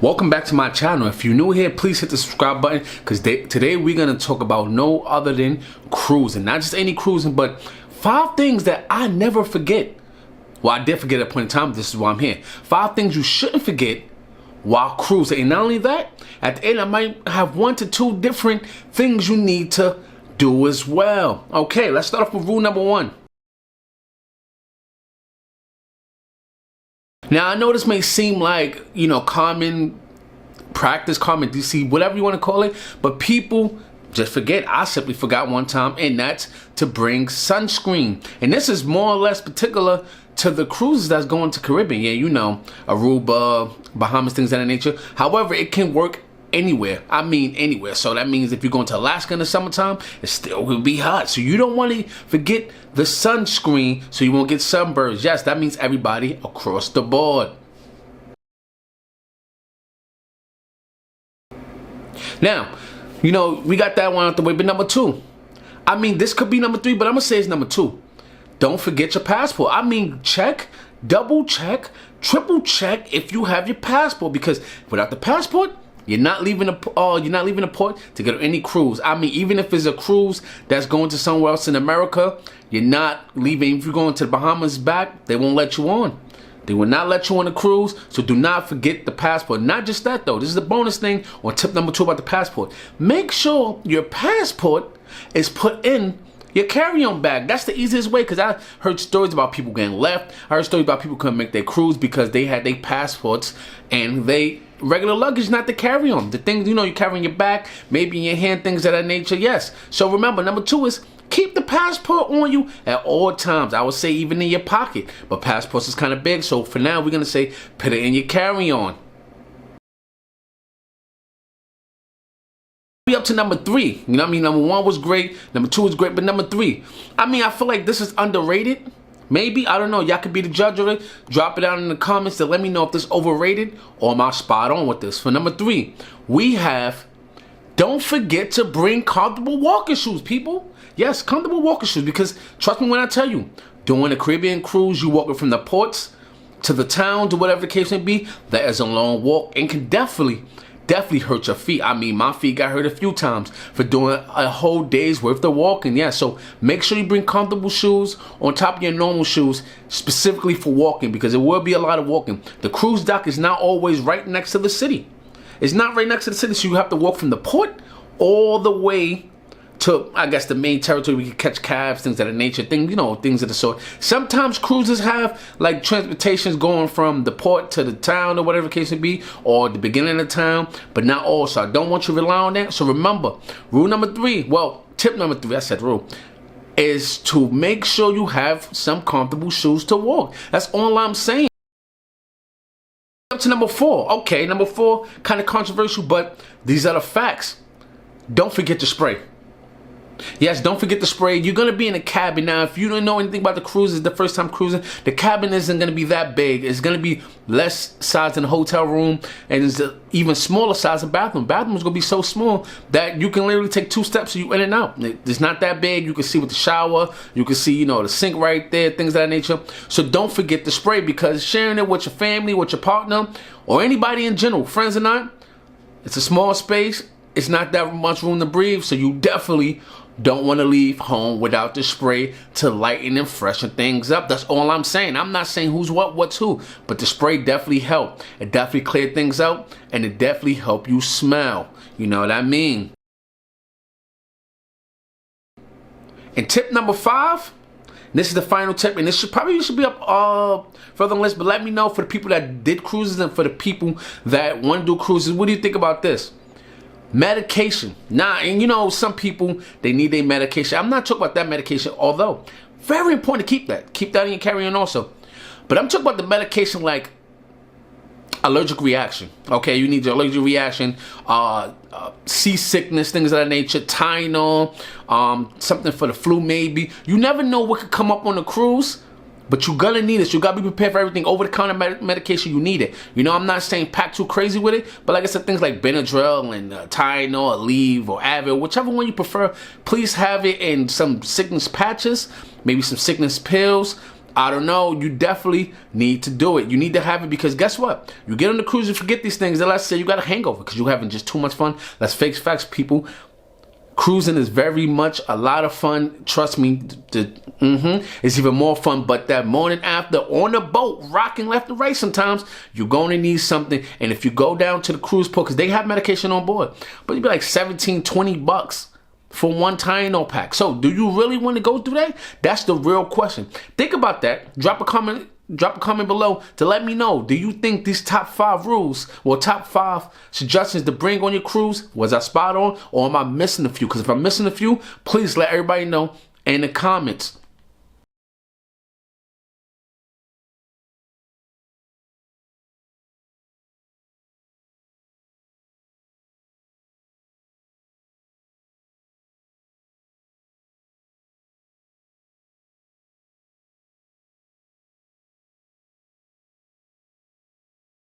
Welcome back to my channel. If you're new here, please hit the subscribe button because today we're going to talk about no other than cruising. Not just any cruising, but 5 things that I never forget. Well, I did forget at a point in time. This is why I'm here. 5 things you shouldn't forget while cruising. And not only that, at the end I might have 1 to 2 different things you need to do as well. Okay, let's start off with rule number 1. Now, I know this may seem like, common practice, common DC, whatever you want to call it, but people just forget. I simply forgot one time, and that's to bring sunscreen. And this is more or less particular to the cruises that's going to Caribbean. Yeah, Aruba, Bahamas, things of that nature. However, it can work anywhere. I mean anywhere. So that means if you're going to Alaska in the summertime, it still will be hot. So you don't want to forget the sunscreen so you won't get sunburns. Yes, that means everybody across the board. Now, we got that one out the way, but number 2. I mean, this could be number 3, but I'm going to say it's number 2. Don't forget your passport. I mean, check, double check, triple check if you have your passport, because without the passport, you're not leaving the port to get on any cruise. I mean, even if it's a cruise that's going to somewhere else in America, you're not leaving. If you're going to the Bahamas back, they won't let you on. They will not let you on the cruise, so do not forget the passport. Not just that though, this is the bonus thing on tip number 2 about the passport. Make sure your passport is put in your carry-on bag. That's the easiest way, because I heard stories about people getting left. I heard stories about people couldn't make their cruise because they had their passports and regular luggage, not the carry-on. The things, you carry in your back, maybe in your hand, things of that nature, yes. So remember, number 2 is keep the passport on you at all times. I would say even in your pocket, but passports is kind of big, so for now we're going to say put it in your carry-on. We up to number 3. Number 1 was great, number 2 was great, but number 3, I feel like this is underrated. Maybe, I don't know, y'all could be the judge of it. Drop it down in the comments to let me know if this is overrated or am I spot on with this. For number 3, we have, don't forget to bring comfortable walking shoes, people. Yes, comfortable walking shoes, because trust me when I tell you, during a Caribbean cruise, you walking from the ports to the town to whatever the case may be, that is a long walk and can definitely hurt your feet. I mean, my feet got hurt a few times for doing a whole day's worth of walking. Yeah, so make sure you bring comfortable shoes on top of your normal shoes, specifically for walking, because it will be a lot of walking. The cruise dock is not always right next to the city. It's not right next to the city, so you have to walk from the port all the way to, I guess, the main territory. We can catch cabs, things of that nature, things of the sort. Sometimes cruises have like transportations going from the port to the town or whatever the case may be, or the beginning of the town, but not all. So I don't want you to rely on that. So remember, rule number 3, well, tip number 3, I said rule, is to make sure you have some comfortable shoes to walk. That's all I'm saying. Up to number 4. Okay, number 4, kind of controversial, but these are the facts. Don't forget to spray. Yes, don't forget the spray. You're going to be in a cabin. Now, if you don't know anything about the cruises, the first time cruising, the cabin isn't going to be that big. It's going to be less size than a hotel room, and it's an even smaller size of bathroom. Bathroom is going to be so small that you can literally take 2 steps and you in and out. It's not that big. You can see with the shower. You can see, the sink right there, things of that nature. So don't forget the spray, because sharing it with your family, with your partner, or anybody in general, friends or not, it's a small space. It's not that much room to breathe, so you definitely don't want to leave home without the spray to lighten and freshen things up. That's all I'm saying. I'm not saying who's what's who, but the spray definitely helped. It definitely cleared things out, and it definitely helped you smell. You know what I mean? And tip number 5, this is the final tip, and this should be up further on the list, but let me know for the people that did cruises and for the people that want to do cruises, what do you think about this? Medication. Now, and some people, they need their medication. I'm not talking about that medication, although very important to keep that. Keep that in your carry-on also. But I'm talking about the medication like allergic reaction. Okay, you need your allergic reaction, seasickness, things of that nature, Tylenol, something for the flu maybe. You never know what could come up on the cruise. But you're gonna need it. You gotta be prepared for everything. Over-the-counter medication, you need it. I'm not saying pack too crazy with it, but like I said, things like Benadryl and Tylenol, Aleve, or Advil, whichever one you prefer, please have it in some sickness patches, maybe some sickness pills, I don't know. You definitely need to do it. You need to have it because guess what? You get on the cruise and forget these things. And let's say you got a hangover because you're having just too much fun. Let's face facts, people. Cruising is very much a lot of fun. Trust me, it's even more fun. But that morning after on the boat, rocking left and right, sometimes you're going to need something. And if you go down to the cruise port, because they have medication on board, but it'd be like 17, 20 bucks for one Tylenol pack. So do you really want to go through that? That's the real question. Think about that. Drop a comment below to let me know. Do you think these top 5 rules or top 5 suggestions to bring on your cruise, was I spot on or am I missing a few? Because if I'm missing a few, please let everybody know in the comments.